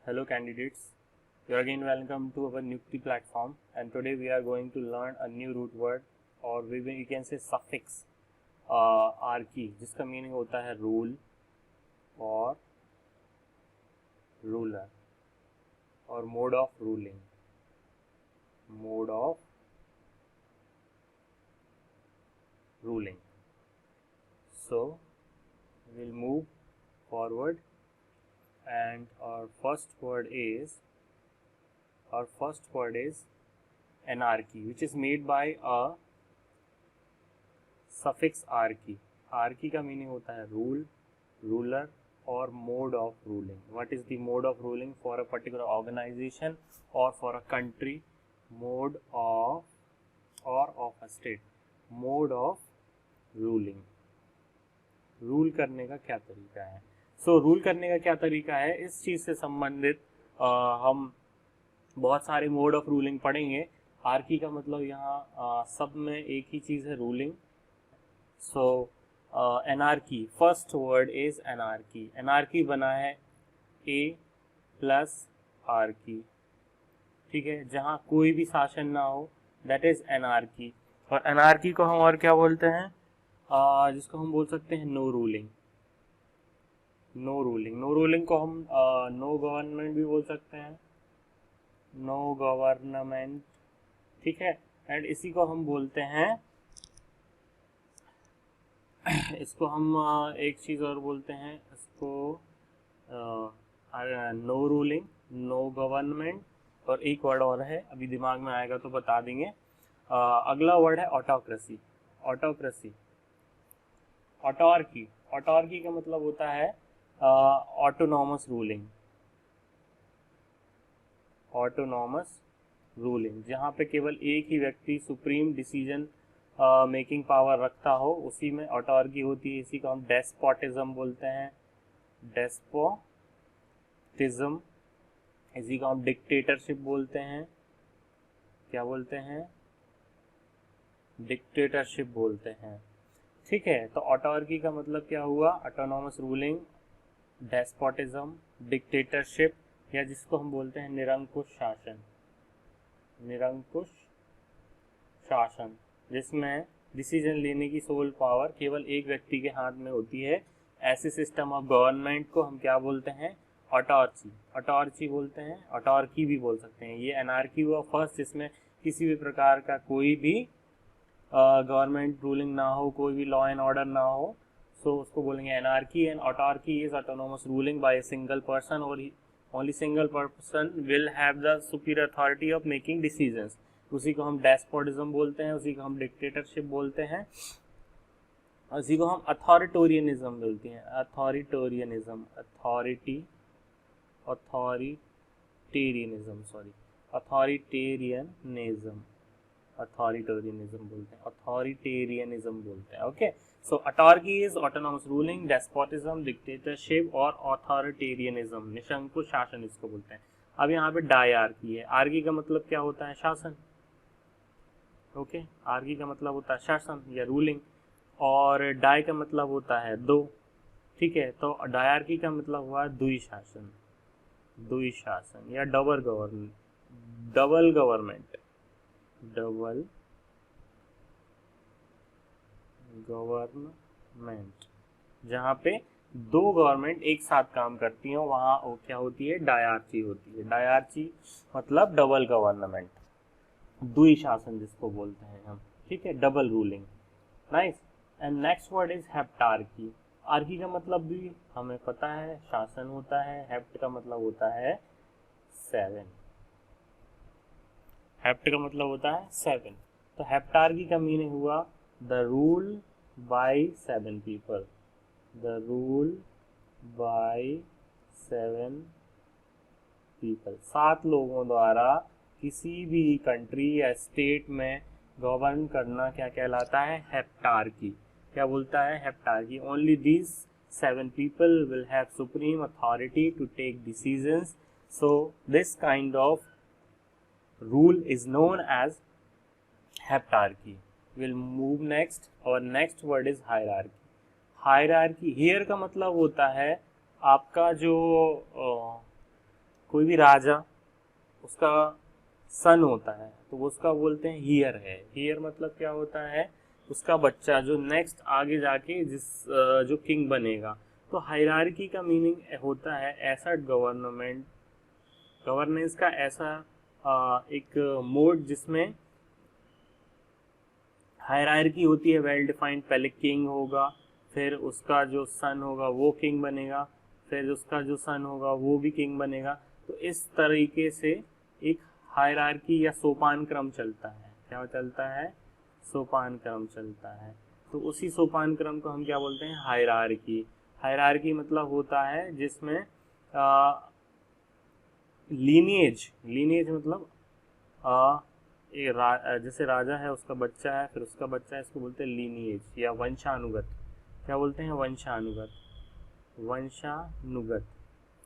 Hello candidates, you are again welcome to our Nukti platform, and today we are going to learn a new root word or we can say suffix archi, जिसका meaning होता है rule और ruler और mode of ruling. So we'll move forward, and our first word is anarchy, which is made by a suffix archi. Archi का meaning होता है rule, ruler और mode of ruling. What is the mode of ruling for a particular organisation और for a country? Mode of a state. Mode of ruling. Rule करने का क्या तरीका है? रूल करने का क्या तरीका है, इस चीज से संबंधित हम बहुत सारे मोड ऑफ रूलिंग पढ़ेंगे. आर्की का मतलब यहाँ सब में एक ही चीज है, ruling. Anarchy, first word is anarchy. Anarchy बना है ए प्लस आर्की, ठीक है, जहाँ कोई भी शासन ना हो, दैट इज एनार्की. और एनार्की को हम और क्या बोलते हैं? जिसको हम बोल सकते हैं नो रूलिंग. नो रूलिंग को हम नो गवर्नमेंट भी बोल सकते हैं, नो गवर्नमेंट, ठीक है. एंड इसी को हम बोलते हैं, इसको हम एक चीज और बोलते हैं, इसको नो रूलिंग, नो गवर्नमेंट, और एक वर्ड और है, अभी दिमाग में आएगा तो बता देंगे. अगला वर्ड है ऑटोक्रेसी. ऑटोर्की का मतलब होता है ऑटोनॉमस रूलिंग, जहाँ पे केवल एक ही व्यक्ति सुप्रीम डिसीजन मेकिंग पावर रखता हो, उसी में ऑटोर्की होती है. इसी को हम डेस्पोटिज्म बोलते हैं. इसी को हम डिक्टेटरशिप बोलते हैं. क्या बोलते हैं? डिक्टेटरशिप बोलते हैं, ठीक है. तो ऑटोर्की का मतलब क्या हुआ? ऑटोनॉमस रूलिंग, डेस्पोटिज्म, डिक्टेटरशिप, या जिसको हम बोलते हैं निरंकुश शासन, जिसमें डिसीजन लेने की सोल पावर केवल एक व्यक्ति के हाथ में होती है. ऐसे सिस्टम ऑफ गवर्नमेंट को हम क्या बोलते हैं? ऑटोर्ची बोलते हैं, ऑटोर्की भी बोल सकते हैं. ये एनार्की हुआ फर्स्ट, जिसमें किसी भी प्रकार का कोई भी गवर्नमेंट रूलिंग ना हो, कोई भी लॉ एंड ऑर्डर ना हो, सो उसको बोलेंगे anarchy. And autarchy is autonomous ruling by a single person, और only single person will have the superior authority of making decisions. उसी को हम डेस्पोटिज्म बोलते हैं, उसी को हम डिक्टेटरशिप बोलते हैं, उसी को हम अथॉरिटेरियनिज्म बोलते हैं. अथॉरिटेरियनिज्म बोलते हैं. Okay, so autarchy is autonomous ruling, despotism, dictatorship और ऑथोरिटेरियनिज्म, निशंकुश शासन इसको बोलते हैं. अब यहाँ पे डायआर्की है. आर्की का मतलब क्या होता है? शासन. ओके, आर्की का मतलब होता है शासन या रूलिंग, और डाई का मतलब होता है दो, ठीक है. तो डायआर्की का मतलब हुआ द्वि शासन या डबल गवर्नमेंट, जहाँ पे दो गवर्नमेंट एक साथ काम करती हैं, वहाँ वो क्या होती है? डायआर्ची होती है. डायआर्ची मतलब डबल गवर्नमेंट, द्वि शासन जिसको बोलते हैं हम, ठीक है, double ruling. Nice. And next word is heptarchy. Archy का मतलब भी हमें पता है, शासन होता है. हेप्ट का मतलब होता है 7. तो हेप्टार्की का मीनिंग हुआ द रूल बाय 7 पीपल. 7 लोगों द्वारा किसी भी कंट्री या स्टेट में गवर्न करना क्या कहलाता है? हेप्टार्की. क्या बोलता है? Heptarchy. Only these 7 people will have supreme authority to take decisions. So this kind of rule is known as heptarchy. We'll move next. Our next word is hierarchy. Hierarchy here का मतलब होता है आपका जो कोई भी राजा, उसका सन होता है तो वो उसका बोलते हैं हियर है। हियर मतलब क्या होता है, उसका बच्चा जो नेक्स्ट आगे जाके जो किंग बनेगा। तो हायरार्की का मीनिंग होता है ऐसा गवर्नेंस का ऐसा एक मोड जिसमें हायरार्की होती है, वेल डिफाइंड। पहले किंग होगा, फिर उसका जो सन होगा वो किंग बनेगा, फिर उसका जो सन होगा वो भी किंग बनेगा। तो इस तरीके से एक हायरार्की या सोपान क्रम चलता है। क्या चलता है? सोपान क्रम चलता है। तो उसी सोपान क्रम को हम क्या बोलते हैं? हायरार्की। हायरार्की मतलब होता है जिसमें लीनिएज मतलब जैसे राजा है, उसका बच्चा है, फिर उसका बच्चा है, इसको बोलते हैं लीनिएज या वंशानुगत। क्या बोलते हैं? वंशानुगत।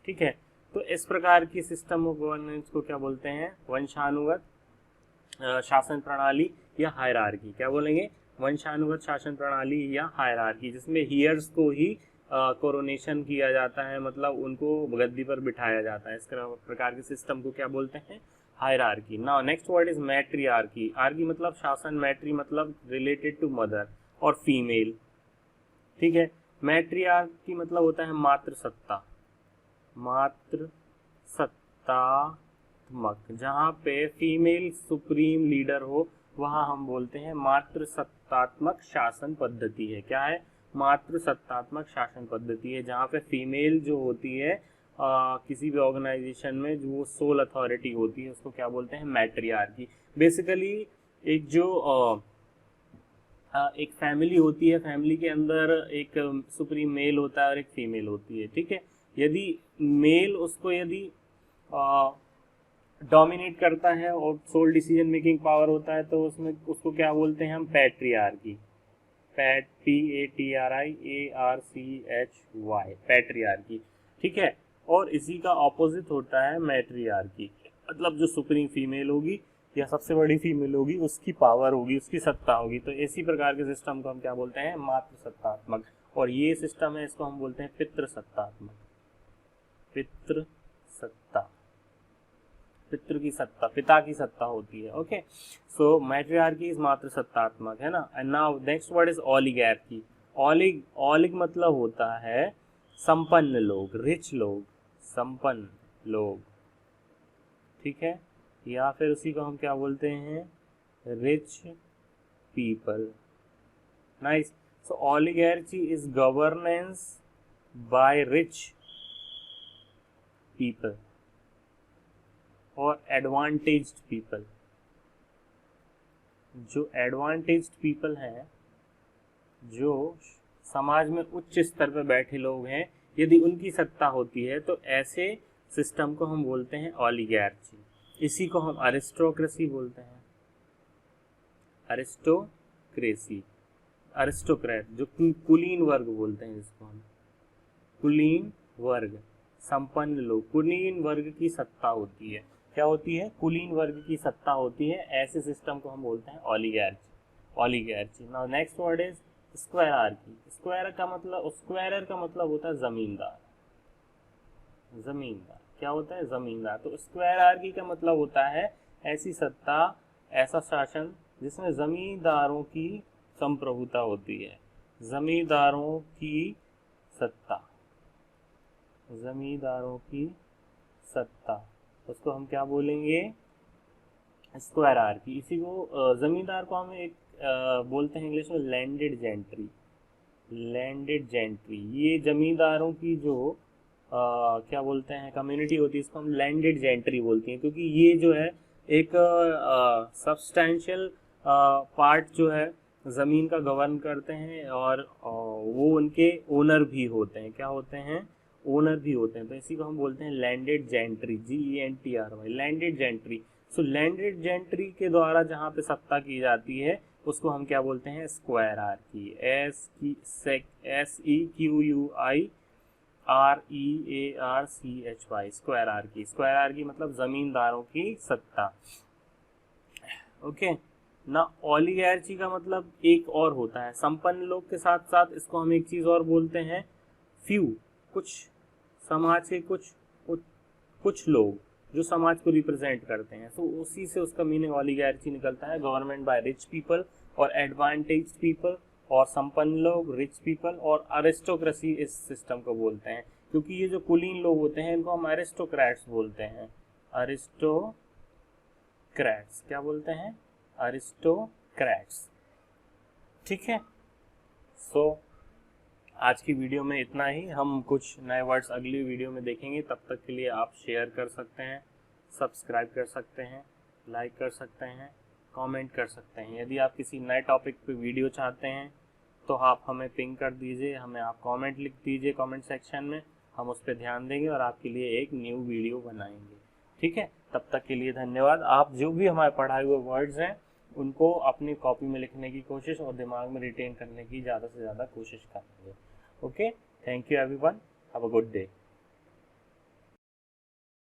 ठीक है। तो इस प्रकार की सिस्टम ऑफ गवर्नेंस को क्या बोलते हैं? वंशानुगत शासन प्रणाली या हायरार्की। क्या बोलेंगे? वंशानुगत शासन प्रणाली या हायरार्की, जिसमें हियर्स को ही कोरोनेशन किया जाता है, मतलब उनको गद्दी पर बिठाया जाता है। इस प्रकार के सिस्टम को क्या बोलते हैं? Hierarchy. Now next word is matriarchy. Archy मतलब शासन, मैट्री मतलब रिलेटेड टू मदर और फीमेल। ठीक है। मैट्रियार्की मतलब होता है मातृ सत्ता, मातृ सत्तात्मक। जहाँ पे फीमेल सुप्रीम लीडर हो वहाँ हम बोलते हैं मातृ सत्तात्मक शासन पद्धति है। क्या है? मातृ सत्तात्मक शासन पद्धति है, जहाँ पे फीमेल जो होती है किसी भी ऑर्गेनाइजेशन में जो वो सोल अथॉरिटी होती है, उसको क्या बोलते हैं? मैट्रियार्की। बेसिकली एक जो एक फैमिली होती है, फैमिली के अंदर एक सुप्रीम मेल होता है और एक फीमेल होती है। ठीक है। यदि मेल उसको यदि डोमिनेट करता है और सोल डिसीजन मेकिंग पावर होता है, तो उसमें उसको क्या बोलते हैं हम? पैट्रियार्की। PATRIARCHY, patriarchy. ठीक है। और इसी का ऑपोजिट होता है मैट्रियार्की, मतलब जो सुप्रीम फीमेल होगी या सबसे बड़ी फीमेल होगी, उसकी पावर होगी, उसकी सत्ता होगी। तो इसी प्रकार के सिस्टम को हम क्या बोलते हैं? मातृ सत्तात्मक। और ये सिस्टम है, इसको हम बोलते हैं पितृ सत्तात्मक। पितृ सत्ता, पितृ की सत्ता, पिता की सत्ता होती है। ओके। सो मैट्रियार्की इज मातृ सत्तात्मक, है ना। And now next word is oligarchy. Olig मतलब होता है संपन्न लोग, रिच लोग, संपन्न लोग। ठीक है। या फिर उसी को हम क्या बोलते हैं? Rich people. Nice. So oligarchy is governance by rich people और एडवांटेज्ड पीपल। जो एडवांटेज्ड पीपल हैं, जो समाज में उच्च स्तर पर बैठे लोग हैं, यदि उनकी सत्ता होती है तो ऐसे सिस्टम को हम बोलते हैं ओलिगार्ची। इसी को हम अरिस्टोक्रेसी बोलते हैं। अरिस्टोक्रेसी, अरिस्टोक्रेट, जो कुलीन वर्ग बोलते हैं जिसको हम, कुलीन वर्ग, संपन्न लोग, कुलीन वर्ग की सत्ता होती है। क्या होती है? कुलीन वर्ग की सत्ता होती है। ऐसे सिस्टम को हम बोलते हैं oligarchy. Now next word is squirearchy. Squire का मतलब होता है जमींदार। जमींदार क्या होता है? जमींदार। तो स्क्वायरार्की का मतलब होता है ऐसी सत्ता, ऐसा शासन जिसमें जमींदारों की संप्रभुता होती है। जमींदारों की सत्ता, जमींदारों की सत्ता, उसको हम क्या बोलेंगे? स्क्वायरार्की। इसी को जमींदार को हम एक बोलते हैं इंग्लिश में लैंडेड जेंट्री। लैंडेड जेंट्री, ये जमींदारों की जो क्या बोलते हैं कम्युनिटी होती है, इसको हम लैंडेड जेंट्री बोलते हैं, क्योंकि ये जो है एक सब्सटैंशियल पार्ट जो है ज़मीन का गवर्न करते हैं और वो उनके ओनर भी होते हैं। क्या होते हैं? ओनर भी होते हैं। तो इसी को हम बोलते हैं landed gentry, GENTRY, landed gentry. So landed gentry के द्वारा जहाँ पे सत्ता की जाती है उसको हम क्या बोलते हैं? स्क्वायरार्की। SEQUIREARCHY, स्क्वायरार्की। स्क्वायरार्की मतलब जमींदारों की सत्ता। ओके ना। ओलिगार्ची का मतलब एक और होता है संपन्न लोग के साथ साथ इसको हम एक चीज और बोलते हैं फ्यू, कुछ समाज के कुछ कुछ लोग जो समाज को रिप्रेजेंट करते हैं, तो उसी से उसका मीनिंग ओलिगार्ची निकलता है, गवर्नमेंट बाय रिच पीपल और एडवांटेज पीपल, और संपन्न लोग, रिच पीपल, और अरिस्टोक्रेसी इस सिस्टम को बोलते हैं। क्योंकि ये जो कुलीन लोग होते हैं इनको हम अरिस्टोक्रेट्स बोलते हैं। अरिस्टोक्रेट्स क्या बोलते हैं? अरिस्टोक्रेट्स। ठीक है, सो आज की वीडियो में इतना ही। हम कुछ नए वर्ड्स अगली वीडियो में देखेंगे। तब तक के लिए आप शेयर कर सकते हैं, सब्सक्राइब कर सकते हैं, लाइक कर सकते हैं, कमेंट कर सकते हैं। यदि आप किसी नए टॉपिक पे वीडियो चाहते हैं तो आप हमें पिंग कर दीजिए, हमें आप कमेंट लिख दीजिए कमेंट सेक्शन में, हम उस पर ध्यान देंगे और आपके लिए एक न्यू वीडियो बनाएंगे। ठीक है, तब तक के लिए धन्यवाद। आप जो भी हमारे पढ़ाए हुए वर्ड्स हैं उनको अपनी कॉपी में लिखने की कोशिश और दिमाग में रिटेन करने की ज़्यादा से ज़्यादा कोशिश करेंगे। Okay, thank you everyone, have a good day.